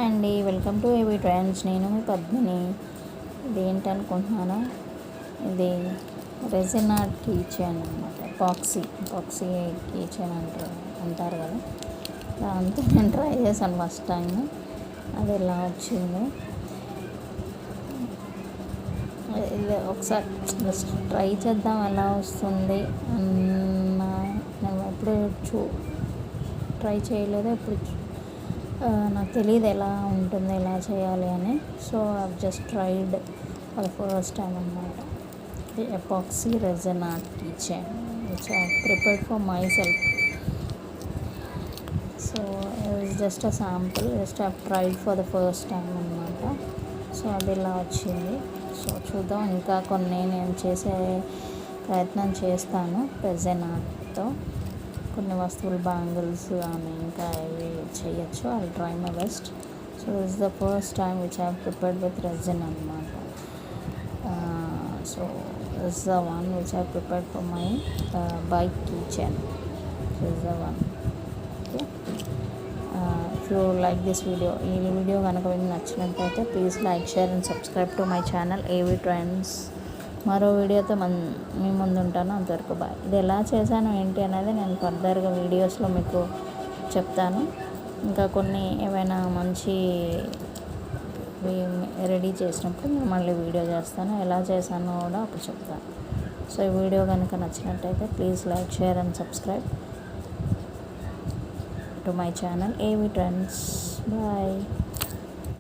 Hi అండి, welcome to AV trends. నేను మీ పద్మిని. ఇది ఏంటనుకుంటున్నాను, ఇది రెజిన్ ఆర్ట్ కీ చైన్ అనమాట. ఎపాక్సీ కీ చైన్ అంటారు కదా. అంతా నేను ట్రై చేశాను ఫస్ట్ టైం. అది ఎలా వచ్చింది, ఇది ఒకసారి జస్ట్ ట్రై చేద్దాం ఎలా వస్తుంది అన్న. నేను ఎప్పుడు ట్రై చేయలేదు, ఎప్పుడు నాకు తెలియదు ఎలా ఉంటుంది, ఎలా చేయాలి అని. So I just tried for the first time అనమాట. Epoxy resin art key chain which I prepared for myself. So it's just a sample, just I tried for the first time అనమాట. సో అది ఇలా వచ్చింది. So చూద్దాం, ఇంకా కొన్ని నేను చేసే ప్రయత్నం చేస్తాను రెజిన్ ఆర్ట్తో. కొన్ని వస్తువులు, బ్యాంగిల్స్ కానీ ఇంకా ఇవి చేయొచ్చు. I try my best. So this the first time which I prepared with resin అనమాట. So this the one which I prepared for my bike key chain. This the one. Okay, if you like this video, ఈ video కనుక మీకు నచ్చినట్లయితే please like, share and subscribe to my channel AV trends. మరో వీడియోతో మీ ముందు ఉంటాను. అంతవరకు bye. ఇది ఎలా చేశాను ఏంటి అనేది నేను ఫర్దర్గా వీడియోస్లో మీకు చెప్తాను. ఇంకా కొన్ని ఏమైనా మంచి రెడీ చేసినప్పుడు నేను మళ్ళీ వీడియో చేస్తాను. ఎలా చేశానో కూడా అప్పుడు చెప్తాను. సో ఈ వీడియో కనుక నచ్చినట్టయితే please like, share and subscribe to my channel AV trends. Bye.